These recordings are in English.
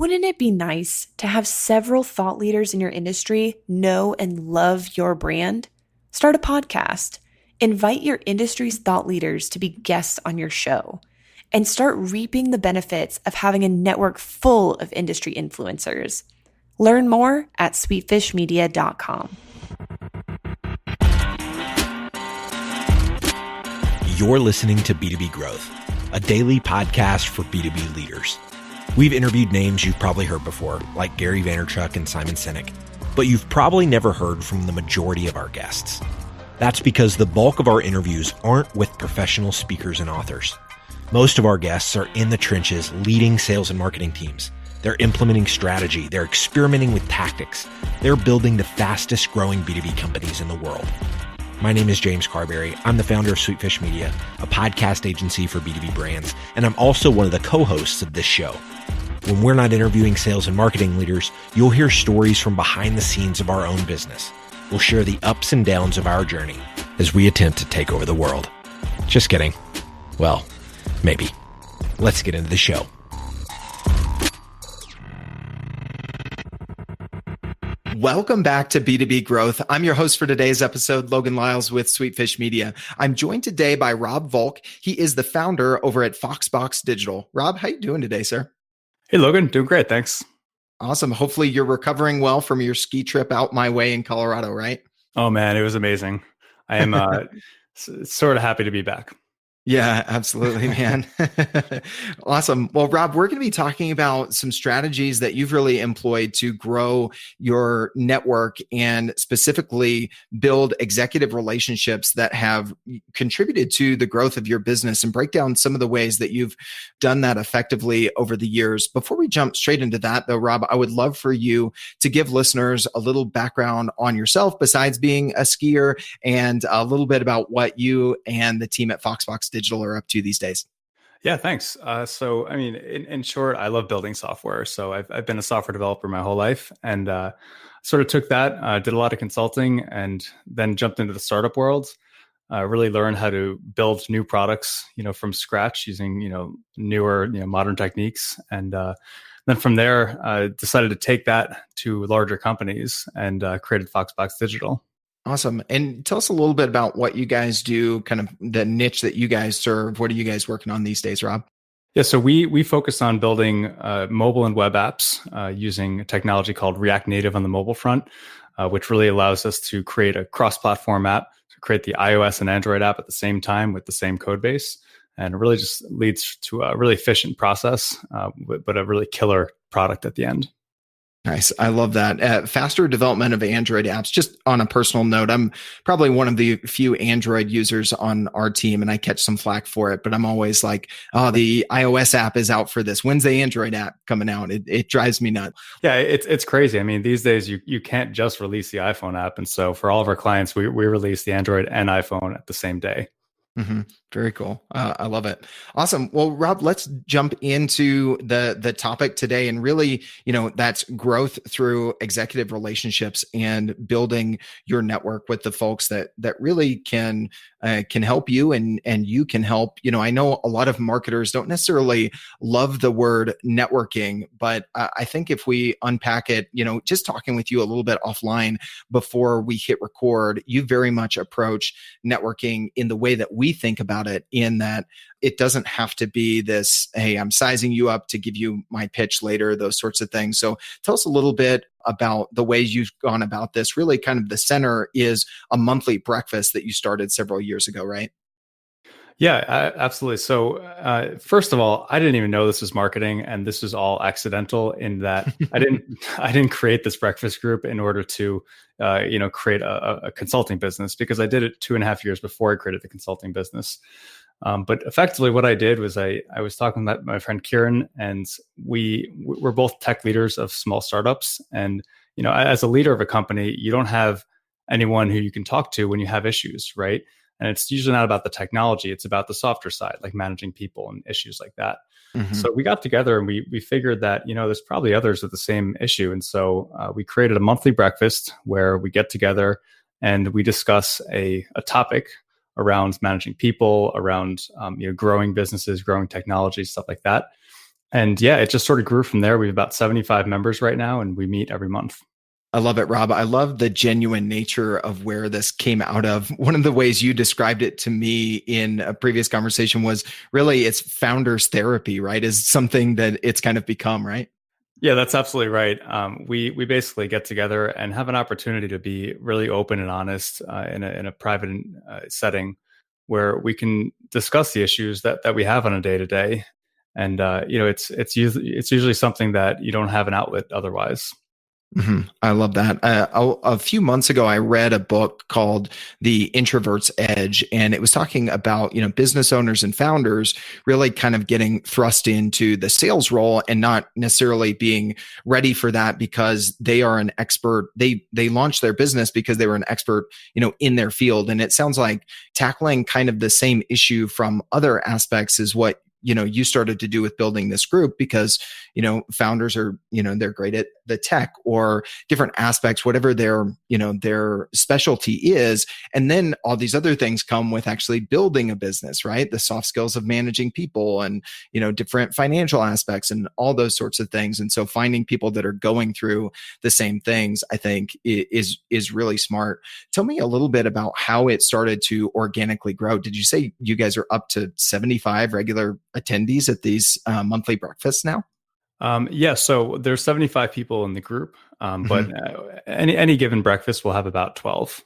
Wouldn't it be nice to have several thought leaders in your industry know and love your brand? Start a podcast. Invite your industry's thought leaders to be guests on your show, and start reaping the benefits of having a network full of industry influencers. Learn more at sweetfishmedia.com. You're listening to B2B Growth, a daily podcast for B2B leaders. We've interviewed names you've probably heard before, like Gary Vaynerchuk and Simon Sinek, but you've probably never heard from the majority of our guests. That's because the bulk of our interviews aren't with professional speakers and authors. Most of our guests are in the trenches leading sales and marketing teams. They're implementing strategy. They're experimenting with tactics. They're building the fastest growing B2B companies in the world. My name is James Carberry. I'm the founder of Sweetfish Media, a podcast agency for B2B brands, and I'm also one of the co-hosts of this show. When we're not interviewing sales and marketing leaders, you'll hear stories from behind the scenes of our own business. We'll share the ups and downs of our journey as we attempt to take over the world. Just kidding. Well, maybe. Let's get into the show. Welcome back to B2B Growth. I'm your host for today's episode, Logan Lyles with Sweetfish Media. I'm joined today by Rob Volk. He is the founder over at Foxbox Digital. Rob, how you doing today, sir? Hey, Logan. Doing great. Thanks. Awesome. Hopefully you're recovering well from your ski trip out my way in Colorado, right? Oh, man. It was amazing. I am sort of happy to be back. Yeah, absolutely, man. Awesome. Well, Rob, we're going to be talking about some strategies that you've really employed to grow your network and specifically build executive relationships that have contributed to the growth of your business, and break down some of the ways that you've done that effectively over the years. Before we jump straight into that, though, Rob, I would love for you to give listeners a little background on yourself besides being a skier, and a little bit about what you and the team at Foxbox Digital are up to these days. Yeah, thanks. So, I mean, in short, I love building software. So I've been a software developer my whole life, and sort of took that, did a lot of consulting, and then jumped into the startup world. Really learned how to build new products, from scratch using, newer, modern techniques. And then from there, decided to take that to larger companies and created Foxbox Digital. Awesome. And tell us a little bit about what you guys do, kind of the niche that you guys serve. What are you guys working on these days, Rob? Yeah, so we focus on building mobile and web apps using a technology called React Native on the mobile front, which really allows us to create a cross-platform app, to create the iOS and Android app at the same time with the same code base. And it really just leads to a really efficient process, but a really killer product at the end. Nice. I love that. Faster development of Android apps. Just on a personal note, I'm probably one of the few Android users on our team, and I catch some flack for it, but I'm always like, oh, the iOS app is out for this. When's the Android app coming out? It drives me nuts. Yeah, it's crazy. I mean, these days you can't just release the iPhone app. And so for all of our clients, we release the Android and iPhone at the same day. Mm-hmm. Very cool. I love it. Awesome. Well, Rob, let's jump into the topic today, and really, that's growth through executive relationships and building your network with the folks that really can help you, and you can help. I know a lot of marketers don't necessarily love the word networking, but I think if we unpack it, just talking with you a little bit offline before we hit record, you very much approach networking in the way that we think about it, in that it doesn't have to be this, hey, I'm sizing you up to give you my pitch later, those sorts of things. So tell us a little bit about the ways you've gone about this. Really kind of the center is a monthly breakfast that you started several years ago, right? Yeah, absolutely. So first of all, I didn't even know this was marketing, and this was all accidental in that I didn't create this breakfast group in order to create a consulting business, because I did it 2.5 years before I created the consulting business. But effectively what I did was I was talking with my friend Kieran, and we're both tech leaders of small startups. And, as a leader of a company, you don't have anyone who you can talk to when you have issues, right? And it's usually not about the technology. It's about the softer side, like managing people and issues like that. Mm-hmm. So we got together and we figured that, there's probably others with the same issue. And so we created a monthly breakfast where we get together and we discuss a topic around managing people, around growing businesses, growing technology, stuff like that. And yeah, it just sort of grew from there. We have about 75 members right now, and we meet every month. I love it, Rob. I love the genuine nature of where this came out of. One of the ways you described it to me in a previous conversation was really it's founders therapy, right? Is something that it's kind of become, right? Yeah, that's absolutely right. We basically get together and have an opportunity to be really open and honest in a private setting where we can discuss the issues that we have on a day to day. And it's usually something that you don't have an outlet otherwise. Mm-hmm. I love that. A few months ago, I read a book called The Introvert's Edge, and it was talking about, business owners and founders really kind of getting thrust into the sales role and not necessarily being ready for that because they are an expert. They launched their business because they were an expert, in their field. And it sounds like tackling kind of the same issue from other aspects is what you started to do with building this group because, founders are, they're great at the tech or different aspects, whatever their specialty is. And then all these other things come with actually building a business, right? The soft skills of managing people and, different financial aspects and all those sorts of things. And so finding people that are going through the same things, I think is really smart. Tell me a little bit about how it started to organically grow. Did you say you guys are up to 75 regular attendees at these monthly breakfasts now? Yeah, so there's 75 people in the group, but any given breakfast will have about 12.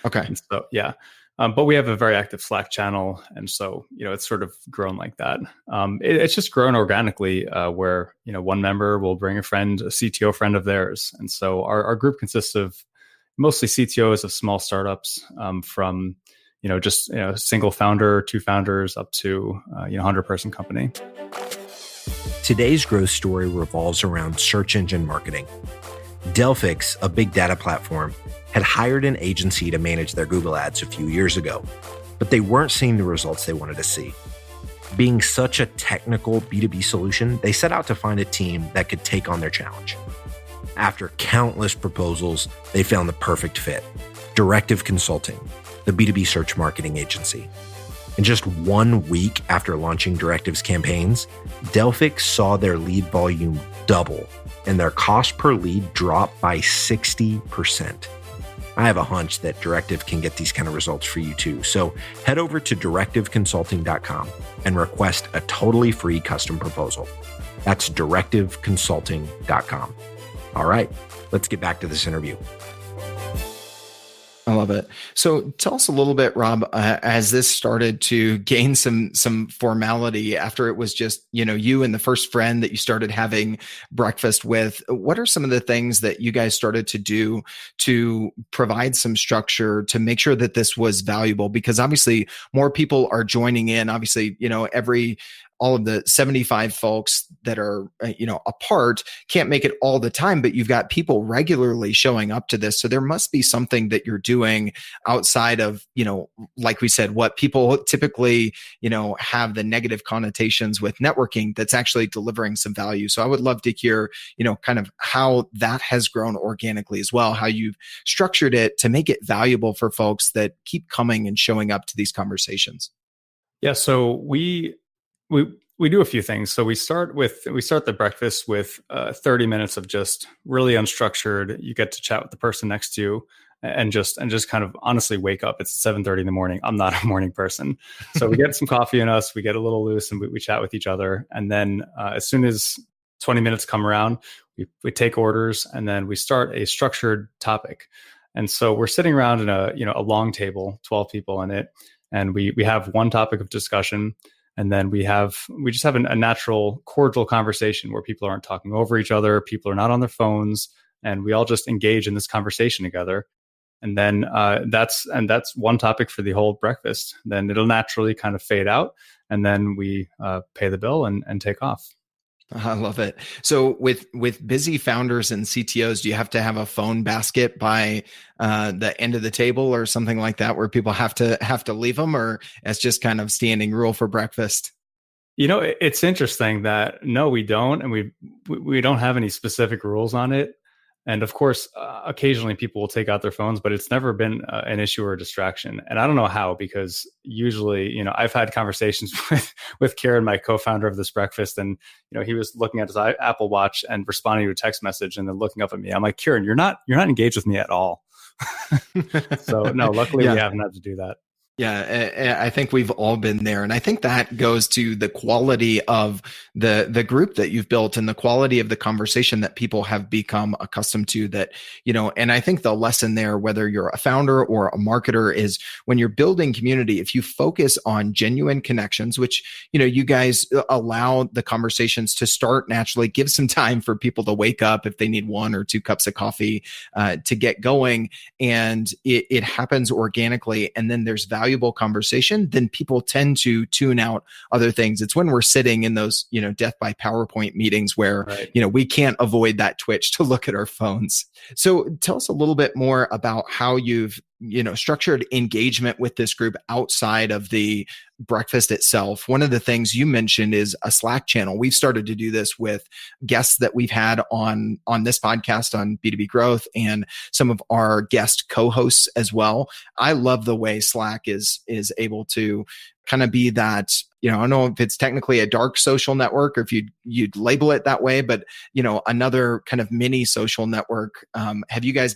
Okay. And so yeah, but we have a very active Slack channel, and so it's sort of grown like that. It's just grown organically, where one member will bring a friend, a CTO friend of theirs, and so our group consists of mostly CTOs of small startups, from just single founder, two founders, up to 100-person company. Today's growth story revolves around search engine marketing. Delphix, a big data platform, had hired an agency to manage their Google ads a few years ago, but they weren't seeing the results they wanted to see. Being such a technical B2B solution, they set out to find a team that could take on their challenge. After countless proposals, they found the perfect fit: Directive Consulting, the B2B search marketing agency. In just 1 week after launching Directive's campaigns, Delphix saw their lead volume double and their cost per lead drop by 60%. I have a hunch that Directive can get these kind of results for you too. So head over to directiveconsulting.com and request a totally free custom proposal. That's directiveconsulting.com. All right, let's get back to this interview. I love it. So tell us a little bit, Rob, as this started to gain some formality after it was just, you and the first friend that you started having breakfast with, what are some of the things that you guys started to do to provide some structure to make sure that this was valuable? Because obviously more people are joining in. Obviously, all of the 75 folks that are, apart can't make it all the time, but you've got people regularly showing up to this. So there must be something that you're doing outside of, like we said, what people typically, have the negative connotations with networking that's actually delivering some value. So I would love to hear, kind of how that has grown organically as well, how you've structured it to make it valuable for folks that keep coming and showing up to these conversations. Yeah. So we do a few things. So we start the breakfast with 30 minutes of just really unstructured. You get to chat with the person next to you and just kind of honestly wake up. It's 7:30 in the morning. I'm not a morning person. So we get some coffee in us, we get a little loose, and we chat with each other. And then as soon as 20 minutes come around, we take orders, and then we start a structured topic. And so we're sitting around in a long table, 12 people in it, and we have one topic of discussion. And then we just have a natural, cordial conversation where people aren't talking over each other. People are not on their phones, and we all just engage in this conversation together. And then that's one topic for the whole breakfast. Then it'll naturally kind of fade out, and then we pay the bill and take off. I love it. So with busy founders and CTOs, do you have to have a phone basket by the end of the table or something like that, where people have to leave them, or it's just kind of standing rule for breakfast? It's interesting that no, we don't, and we don't have any specific rules on it. And of course, occasionally people will take out their phones, but it's never been an issue or a distraction. And I don't know how, because usually, I've had conversations with Kieran, my co-founder of this breakfast, and he was looking at his Apple Watch and responding to a text message, and then looking up at me. I'm like, Kieran, you're not engaged with me at all. So no, luckily we haven't had to do that. Yeah, I think we've all been there. And I think that goes to the quality of the group that you've built and the quality of the conversation that people have become accustomed to that, and I think the lesson there, whether you're a founder or a marketer, is when you're building community, if you focus on genuine connections, which, you guys allow the conversations to start naturally, give some time for people to wake up if they need 1 or 2 cups of coffee to get going. And it happens organically. And then there's valuable conversation, then people tend to tune out other things. It's when we're sitting in those, death by PowerPoint meetings where, right, we can't avoid that twitch to look at our phones. So tell us a little bit more about how you've, structured engagement with this group outside of the breakfast itself. One of the things you mentioned is a Slack channel. We've started to do this with guests that we've had on this podcast on B2B Growth and some of our guest co-hosts as well. I love the way Slack is able to kind of be that, I don't know if it's technically a dark social network or if you'd label it that way, but another kind of mini social network. Have you guys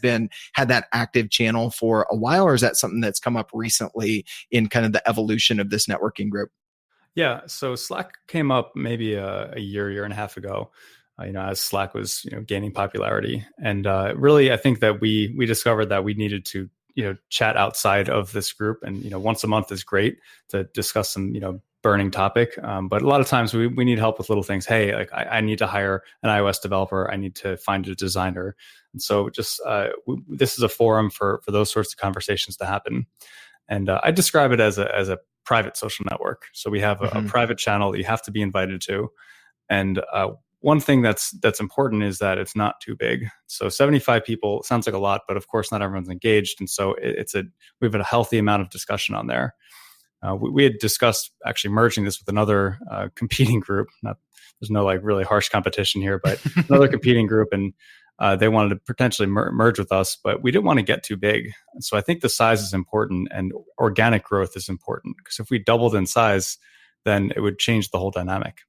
had that active channel for a while, or is that something that's come up recently in kind of the evolution of this networking group? Yeah, so Slack came up maybe a year and a half ago. As Slack was gaining popularity, and really, I think that we discovered that we needed to chat outside of this group, and once a month is great to discuss some burning topic, but a lot of times we need help with little things. Hey, like I need to hire an iOS developer, I need to find a designer, and so just this is a forum for those sorts of conversations to happen. And I describe it as a private social network. So we have a private channel that you have to be invited to, and one thing that's important is that it's not too big. So 75 people sounds like a lot, but of course not everyone's engaged. And so we have a healthy amount of discussion on there. We had discussed actually merging this with another competing group. There's no like really harsh competition here, but another competing group, and they wanted to potentially merge with us, but we didn't want to get too big. And so I think the size is important, and organic growth is important, because if we doubled in size, then it would change the whole dynamic.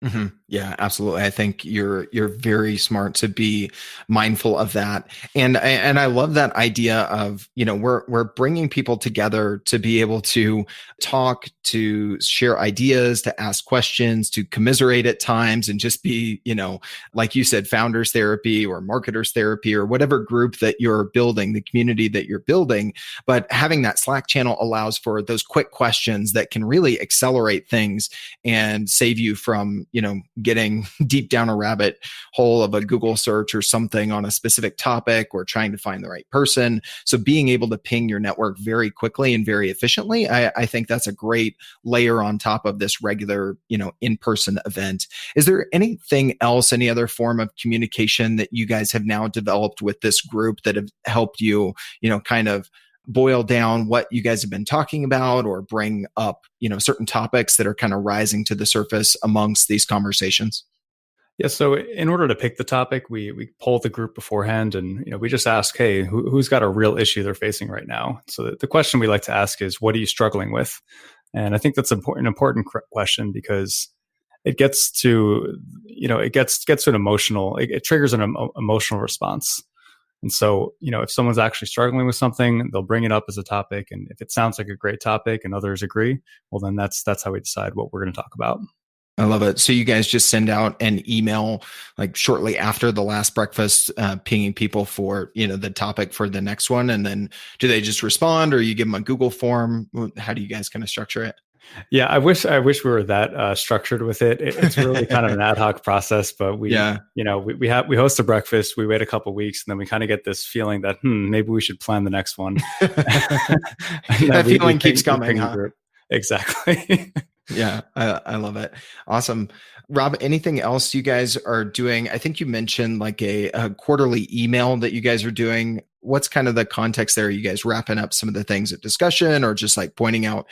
Mm-hmm. Yeah, absolutely. I think you're very smart to be mindful of that, and I love that idea of we're bringing people together to be able to talk, to share ideas, to ask questions, to commiserate at times, and just be like you said, founders therapy or marketers therapy or whatever group that you're building, the community that you're building. But having that Slack channel allows for those quick questions that can really accelerate things and save you from getting deep down a rabbit hole of a Google search or something on a specific topic or trying to find the right person. So being able to ping your network very quickly and very efficiently, I think that's a great layer on top of this regular, in-person event. Is there anything else, any other form of communication that you guys have now developed with this group that have helped you, kind of boil down what you guys have been talking about or bring up, certain topics that are kind of rising to the surface amongst these conversations? Yeah. So in order to pick the topic, we poll the group beforehand, and we just ask, hey, who's got a real issue they're facing right now? So the question we like to ask is, what are you struggling with? And I think that's an important question, because it gets to it gets to an emotional, it triggers an emotional response. And so, if someone's actually struggling with something, they'll bring it up as a topic. And if it sounds like a great topic and others agree, well, then that's how we decide what we're going to talk about. I love it. So you guys just send out an email like shortly after the last breakfast, pinging people for, the topic for the next one. And then do they just respond, or you give them a Google form? How do you guys kind of structure it? Yeah, I wish we were that structured with it. It's really kind of an ad hoc process, but we host a breakfast, we wait a couple of weeks, and then we kind of get this feeling that maybe we should plan the next one. That feeling keeps coming, huh? Exactly. Yeah, I love it. Awesome. Rob, anything else you guys are doing? I think you mentioned like a quarterly email that you guys are doing. What's kind of the context there? Are you guys wrapping up some of the things of discussion, or just like pointing out,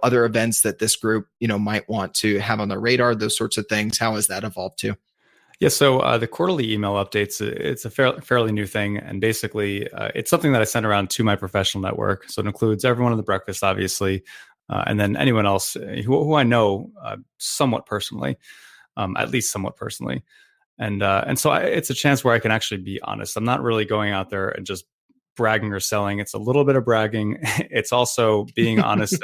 other events that this group, might want to have on their radar, those sorts of things? How has that evolved too? Yeah, so the quarterly email updates, it's a fairly new thing. And basically, it's something that I send around to my professional network. So it includes everyone in the breakfast, obviously, and then anyone else who I know somewhat personally, at least somewhat personally. And so it's a chance where I can actually be honest. I'm not really going out there and just bragging or selling. It's a little bit of bragging. It's also being honest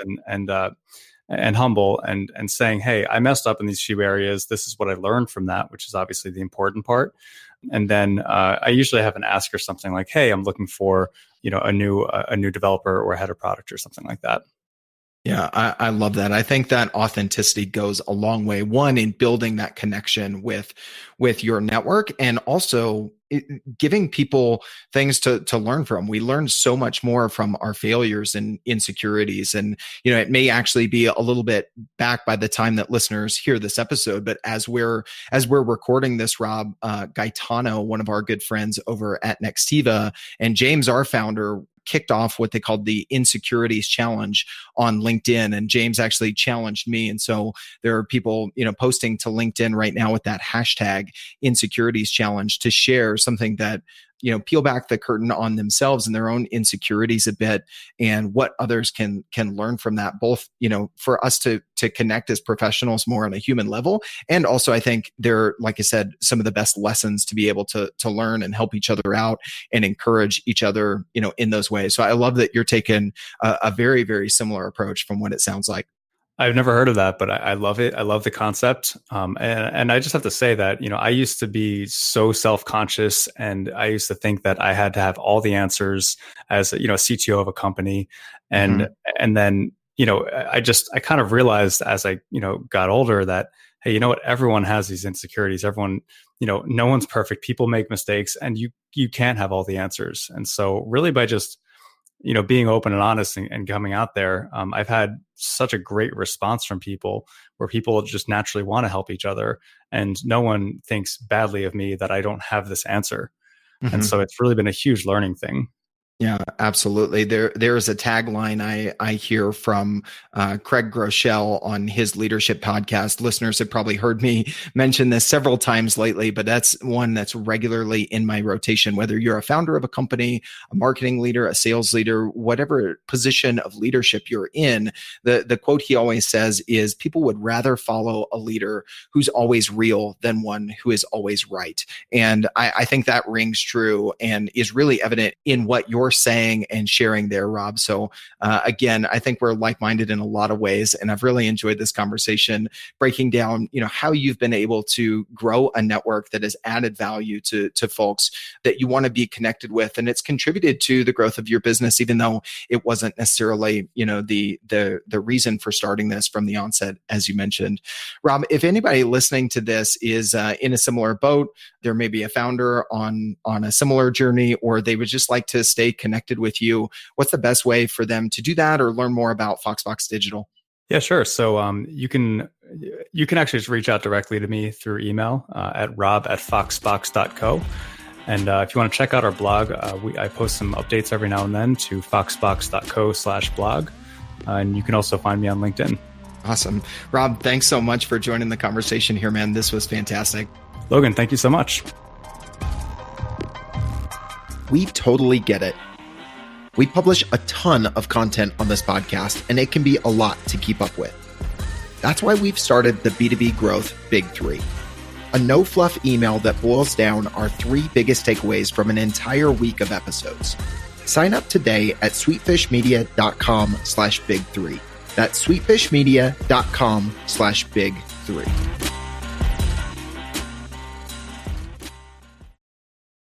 and humble and saying, hey, I messed up in these few areas. This is what I learned from that, which is obviously the important part. And then I usually have an ask or something like, hey, I'm looking for, a new developer or head of product or something like that. Yeah, I love that. I think that authenticity goes a long way. One, in building that connection with your network, and also giving people things to learn from. We learn so much more from our failures and insecurities. And, it may actually be a little bit back by the time that listeners hear this episode. But as we're recording this, Rob, Gaetano, one of our good friends over at Nextiva, and James, our founder, kicked off what they called the Insecurities Challenge on LinkedIn. And James actually challenged me. And so there are people, posting to LinkedIn right now with that hashtag Insecurities Challenge to share something that, peel back the curtain on themselves and their own insecurities a bit, and what others can learn from that, both, for us to connect as professionals more on a human level. And also, I think they're, like I said, some of the best lessons to be able to learn and help each other out and encourage each other, in those ways. So I love that you're taking a very, very similar approach from what it sounds like. I've never heard of that, but I love it. I love the concept. And I just have to say that, I used to be so self-conscious, and I used to think that I had to have all the answers as, a CTO of a company. And then, I kind of realized as I, got older that, hey, you know what? Everyone has these insecurities. Everyone, no one's perfect. People make mistakes, and you can't have all the answers. And so really by just, being open and honest and coming out there, I've had such a great response from people where people just naturally want to help each other, and no one thinks badly of me that I don't have this answer. And so it's really been a huge learning thing. Yeah, absolutely. There's a tagline I hear from Craig Groeschel on his leadership podcast. Listeners have probably heard me mention this several times lately, but that's one that's regularly in my rotation. Whether you're a founder of a company, a marketing leader, a sales leader, whatever position of leadership you're in, the quote he always says is, people would rather follow a leader who's always real than one who is always right. And I think that rings true and is really evident in what you're saying and sharing there, Rob. So again, I think we're like-minded in a lot of ways, and I've really enjoyed this conversation, breaking down, how you've been able to grow a network that has added value to folks that you want to be connected with, and it's contributed to the growth of your business, even though it wasn't necessarily, the reason for starting this from the onset, as you mentioned. Rob, if anybody listening to this is in a similar boat, there may be a founder on a similar journey, or they would just like to stay connected with you, what's the best way for them to do that or learn more about Foxbox Digital? Yeah, sure. So you can actually just reach out directly to me through email at rob@foxbox.co. And if you want to check out our blog, I post some updates every now and then to foxbox.co/blog. And you can also find me on LinkedIn. Awesome. Rob, thanks so much for joining the conversation here, man. This was fantastic. Logan, thank you so much. We totally get it. We publish a ton of content on this podcast, and it can be a lot to keep up with. That's why we've started the B2B Growth Big 3, a no-fluff email that boils down our 3 biggest takeaways from an entire week of episodes. Sign up today at sweetfishmedia.com/big3. That's sweetfishmedia.com/big3.